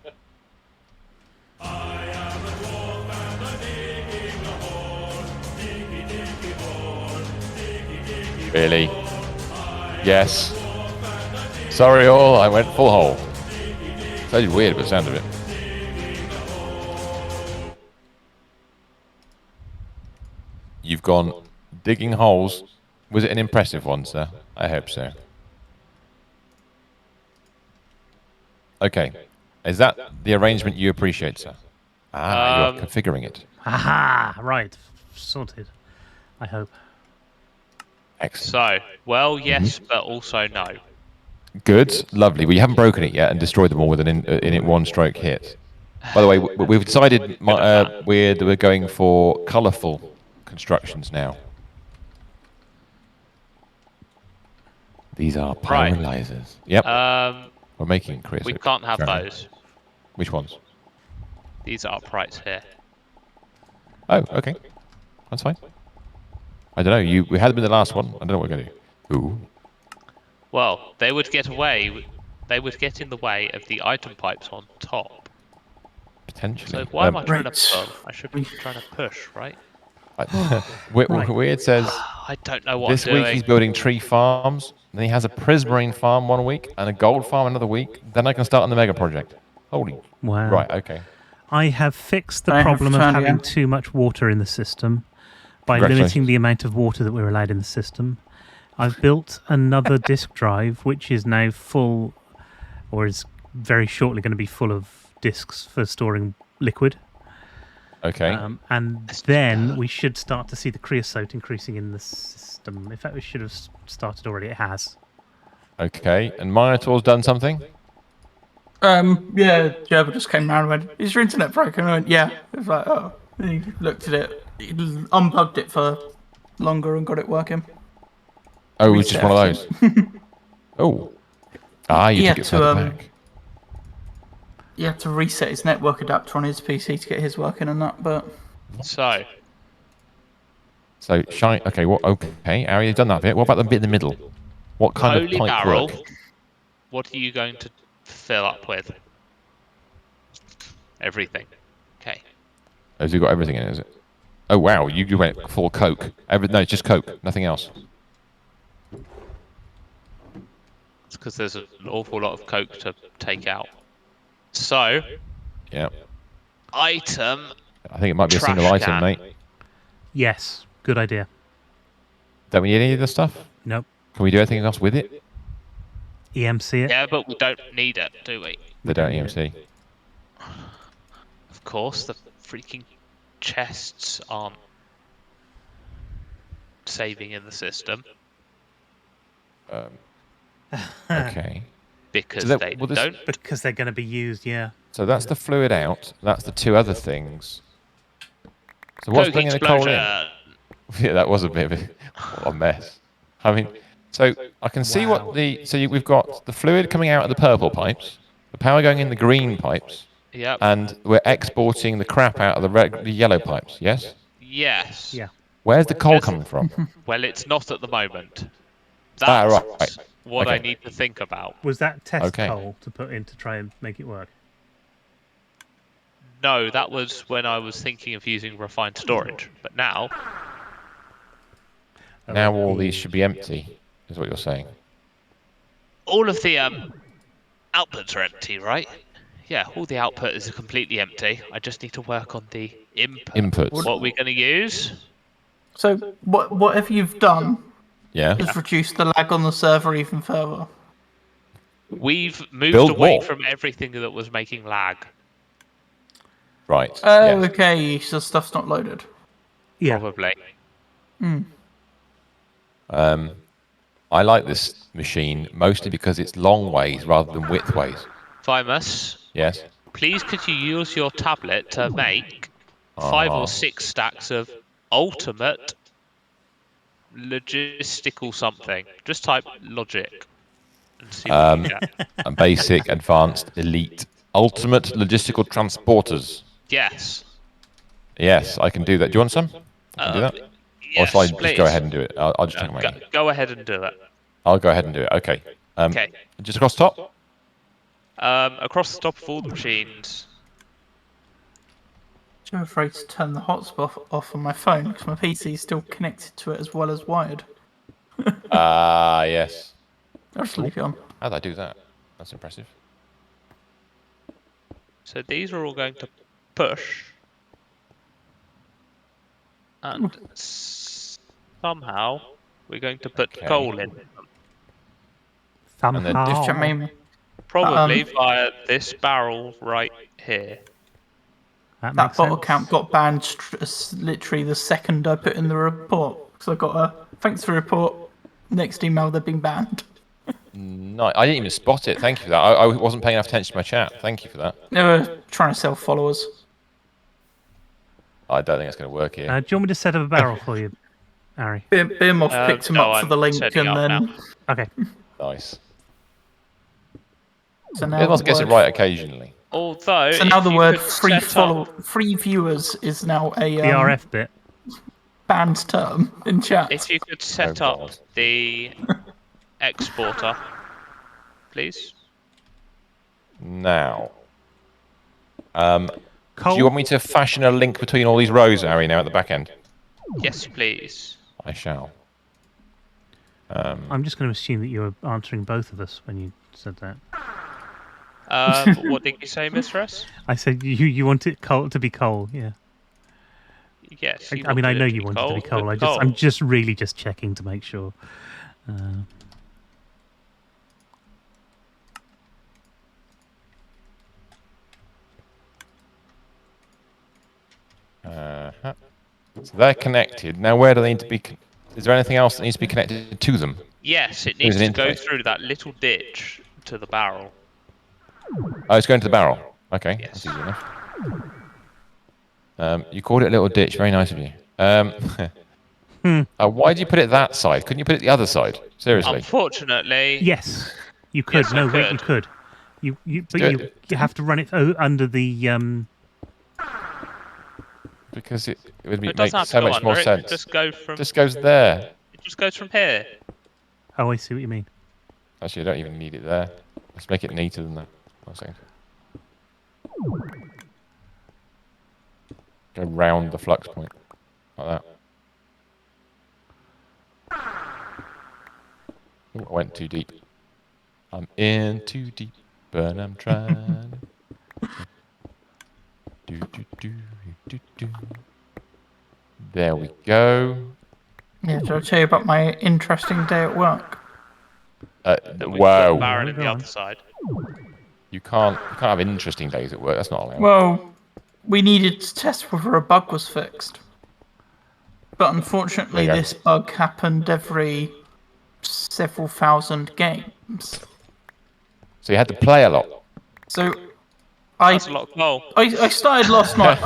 Really? Yes. Sorry all, I went full hole. Sounded weird, but the sound of it. You've gone digging holes. Was it an impressive one, sir? I hope so. Okay. Is that the arrangement you appreciate, sir? Ah, you're configuring it. Aha! Right. Sorted. I hope. Excellent. So, well, yes, but also no. Good, lovely. Well, you haven't broken it yet and destroyed them all with an one-stroke hit. By the way, we've decided we're going for colourful constructions now. These are Right. pyrolyzers. Yep. We're making Chris. We can't have those. Which ones? These are uprights here. Oh, okay. That's fine. I don't know. We had them in the last one. I don't know what we're going to do. Ooh. Well, they would get away. They would get in the way of the item pipes on top. Potentially. So why am I trying to Right. pull? I should be trying to push, right? Weird says I don't know what this I'm week doing. he's building tree farms. Then he has a prismarine farm one week and a gold farm another week. Then I can start on the mega project. Holy. Wow. Right. Okay. I have fixed the I have problem of turned having again. too much water in the system by Congratulations. limiting the amount of water that we're allowed in the system. I've built another disk drive, which is now full, or is very shortly going to be full of disks for storing liquid. Okay. And then we should start to see the creosote increasing in the system. In fact, we should have started already. It has. Okay. And Minotaur's done something? Yeah, Gerbil just came round and went, "Is your internet broken?" I went, "Yeah." It was like, "Oh." And he looked at it, he unplugged it for longer and got it working. Oh, it was just one of those. Oh. Ah, you He took had it further to, back. He had to reset his network adapter on his PC to get his working and that, but So, So, shine. Okay, okay, Ari, you've done that bit. What about the bit in the middle? What kind of holy pipe barrel. work? What are you going to fill up with? Everything. Okay. Has you got everything in it, is it? Oh, wow, you went full Coke. No, it's just Coke, nothing else. It's because there's an awful lot of coke to take out. So, Yeah. item. I think it might be a single Trash item, can. mate. Yes, good idea. Don't we need any of this stuff? Nope. Can we do anything else with it? EMC it. Yeah, but we don't need it, do we? They don't EMC. Of course, the freaking chests aren't saving in the system Okay. because So that- they well, this- don't. Because they're going to be used, yeah. So that's the fluid out. That's the two other things. So what's Coke bringing the coal in? explosion. Yeah, that was a bit of a mess. I mean, so I can see what we've got the fluid coming out of the purple pipes, the power going in the green pipes, Yep. and we're exporting the crap out of the yellow pipes. Yes. Yes. Yeah. Where's the coal Yes. coming from? Well, it's not at the moment. Ah, That's right. what I Okay. need to think about. Was that test Okay. coal to put in to try and make it work? No, that was when I was thinking of using refined storage. But now, Now all these should be empty, is what you're saying. all of the outputs are empty, right? Yeah, all the output is completely empty. I just need to work on the input. Inputs. What are we going to use? So whatever you've done Yeah. has reduced the lag on the server even further. We've moved Build away more. from everything that was making lag. Right. Oh, yes. okay. So stuff's not loaded. Yeah. Probably. I like this machine mostly because it's long ways rather than width ways. Fimus, Yes. please could you use your tablet to make 5 or 6 stacks of ultimate logistical something? Just type logic and see what you get. And basic, advanced, elite, ultimate logistical transporters. Yes. Yes, I can do that. Do you want some? I can do that. Or Yes, shall I just please. go ahead and do it? I'll just check my. Go ahead and do it. I'll go ahead and do it. Okay. Okay. Just across the top. Across the top of all the machines. I'm afraid to turn the hotspot off on my phone because my PC is still connected to it as well as wired. Ah, yes. I'll just leave it on. How'd I do that? That's impressive. So these are all going to push. And somehow we're going to put Okay. coal in. And then Somehow. Check my Probably via this barrel right here. That That makes bot sense. account got banned literally the second I put in the report. So I got a thanks for the report. Next email, they've been banned. No, I didn't even spot it. Thank you for that. I wasn't paying enough attention to my chat. Thank you for that. They were trying to sell followers. I don't think that's going to work here. Do you want me to set up a barrel for you, Ari? Beermoth picked him no, up for the I'm link setting and up then. now. Okay. Nice. So now It must the get it word- right occasionally. Although, So now if the you word could free set up- free viewers is now a The RF bit. banned term in chat. If you could set Oh, up God. the exporter, please. Now. Do Coal. you want me to fashion a link between all these rows, Ari, now at the back end? Yes, please. I shall. I'm just going to assume that you were answering both of us when you said that. What did you say, Mistress? I said you want it coal to be coal. Yeah. Yes. I mean, I know you want it to be coal. I'm just really just checking to make sure. So they're connected. Now, where do they need to be? Is there anything else that needs to be connected to them? Yes, it There's needs an to go interface. through that little ditch to the barrel. Oh, it's going to the barrel. Okay, Yes. that's easy enough. You called it a little ditch. Very nice of you. Why did you put it that side? Couldn't you put it the other side? Seriously. Unfortunately, Yes, you could. Yes, I no, wait, could. you could. But Do you it. have to run it under the. Because it would it make doesn't have to so go much more under, it sense. can just go from. Just goes there. It just goes from here. Oh, I see what you mean. Actually, I don't even need it there. Let's make it neater than that. 1 second. Go round the flux point. Like that. Ooh, I went too deep. I'm in too deep, but I'm trying. Do. There we go. Yeah, did I tell you about my interesting day at work? That we put the Wow. barrel in Go the on. other side. You can't have interesting days at work. That's not allowed. Well, we needed to test whether a bug was fixed. But unfortunately, There you go. this bug happened every several thousand games. So you had to play a lot. So I That's a lot of coal. I started last night.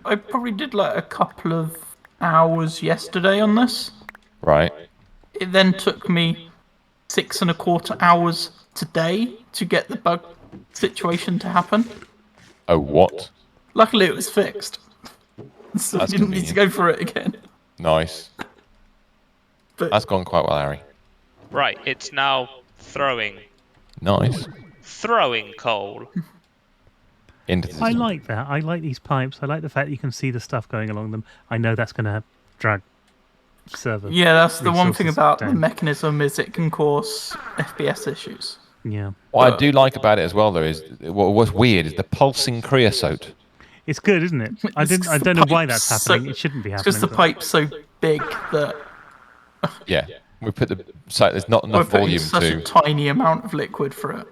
I probably did like a couple of hours yesterday on this. Right. It then took me 6.25 hours today to get the bug situation to happen. Oh, what? Luckily, it was fixed, so That's we didn't need to go for it again. Nice. But That's gone quite well, Harry. Right, it's now throwing Nice. coal. Into the I system. like that. I like these pipes. I like the fact that you can see the stuff going along them. I know that's going to drag server. yeah, that's the one thing resources about the down. mechanism is it can cause FPS issues. Yeah. What I do like about it as well, though, is what's weird is the pulsing creosote. It's good, isn't it? I It's 'cause the don't know why pipe's that's happening. It shouldn't be It's happening. because the but- pipe's so big that Yeah, we put there's not we're enough putting volume such to. a tiny amount of liquid for it.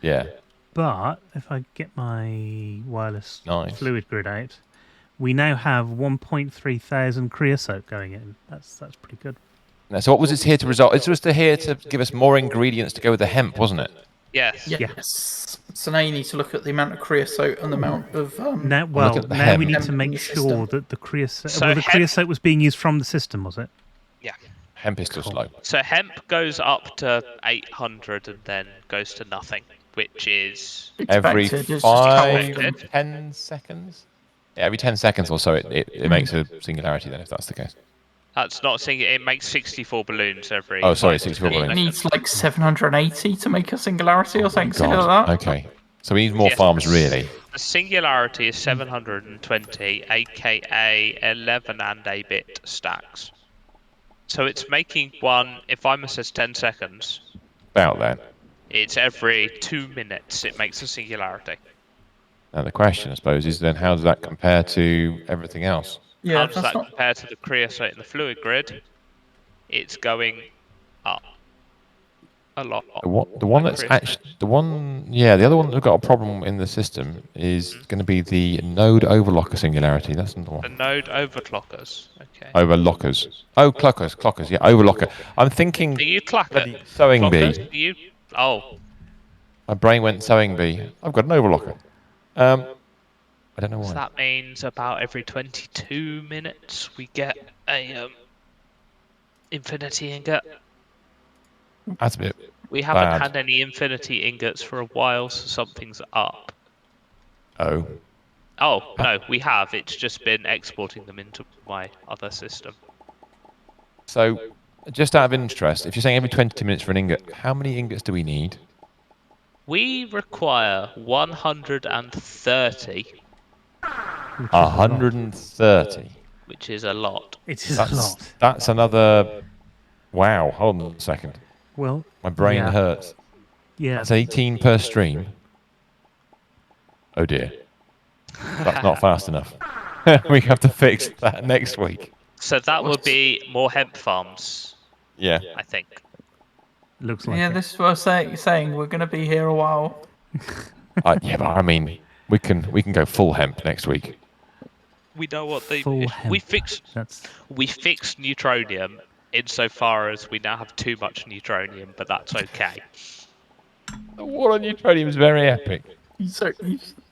Yeah, But if I get my wireless Nice. fluid grid out, we now have 1.3 thousand creosote going in. That's pretty good. Now, so what was it here to result? It was here to give us more ingredients to go with the hemp, wasn't it? Yes. Yes. So now you need to look at the amount of creosote and the amount of Now, look well, at the now we hemp. need to Hemp in make the sure system. that the creosote. So well, the hemp- creosote was being used from the system, was it? Yeah. Hemp is still slow. So hemp goes up to 800 and then goes to nothing, which is Every expected. It's just how 5, often. 10 seconds. Yeah, every 10 seconds or so, it makes a singularity. Then, if that's the case. that's not single. It makes 64 balloons every. Oh, sorry, 5 to 64 10 balloons. It seconds. needs like 780 to make a singularity or something silly like God. that. Okay. So we need more Yes, farms, the- really. The singularity is 720, aka 11 and a bit stacks. So it's making one. If IMA says 10 seconds, About that. it's every 2 minutes it makes a singularity. Now the question, I suppose, is then how does that compare to everything else? Yeah, How does that's that not. compare to the creosote in the fluid grid? It's going up a lot. The one that's actually the other one that's got a problem in the system is going to be the node overlocker singularity. That's another The one. node overclockers. Okay. Overlockers. Oh, clockers. Yeah, overlocker. I'm thinking Do you clack bloody it? sewing Clockers? bee. Do you? Oh, My brain went sewing bee. I've got an overlocker. I don't know so why. that means about every 22 minutes we get a infinity ingot. That's a bit. We haven't Bad. had any infinity ingots for a while, so something's up. Oh. Oh, no, we have. It's just been exporting them into my other system. So, just out of interest, if you're saying every 20 minutes for an ingot, how many ingots do we need? We require 130, Which is a lot. 130. which is a lot. It is a lot. That's another. Wow. Hold on a second. Well, My brain yeah. hurts. Yeah. That's 18 per stream. Oh dear. That's not fast enough. We have to fix that next week. So that would be more hemp farms, Yeah. I think. Looks like Yeah, it. this is what I was saying. We're going to be here a while. Yeah, but I mean, we can go full hemp next week. We know what they. Full if we hemp. fix That's neutronium insofar as we now have too much neutronium, but that's okay. The war on neutronium is very epic. You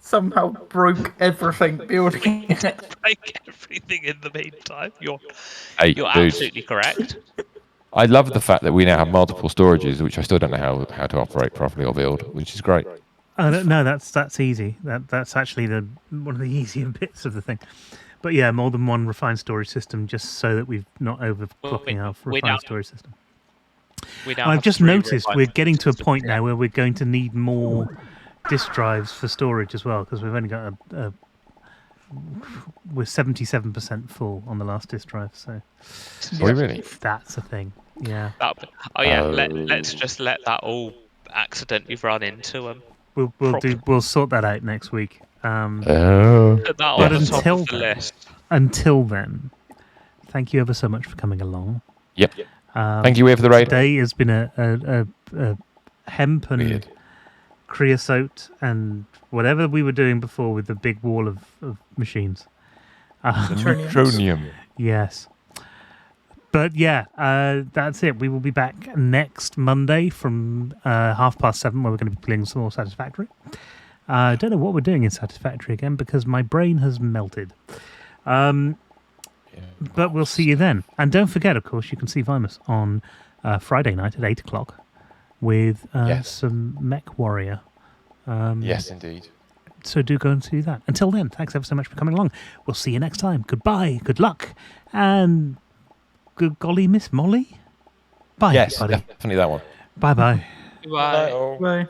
somehow broke everything building it. Break everything in the meantime. You're Hey, you're dudes, absolutely correct. I love the fact that we now have multiple storages, which I still don't know how to operate properly or build, which is great. no, that's easy. That's actually one of the easier bits of the thing. But yeah, more than one refined storage system, just so that we're not overclocking our we now- refined storage system. We now I've have just 3 noticed we're refined getting to a systems, point yeah. now where we're going to need more disk drives for storage as well, because we've only got we're 77% full on the last disk drive, so Are we really? that's a thing. Yeah, Oh yeah, let's just let that all accidentally run into them. we'll sort that out next week. Oh. Put that But on the top until of the then- list. Until then, thank you ever so much for coming along. Yep. Thank you, Weir, for the raid. Today has been a hemp and Weird. creosote and whatever we were doing before with the big wall of machines. Neutronium. Yes. But yeah, that's it. We will be back next Monday from 7:30, where we're going to be playing some more Satisfactory. I don't know what we're doing in Satisfactory again because my brain has melted. But we'll see you then. And don't forget, of course, you can see Vimus on Friday night at 8 o'clock with Yes. some Mech Warrior. Yes, indeed. So do go and do that. Until then, thanks ever so much for coming along. We'll see you next time. Goodbye, good luck, and good golly, Miss Molly. Bye, Yes, buddy. definitely that one. Bye-bye. Bye. Oh. Bye.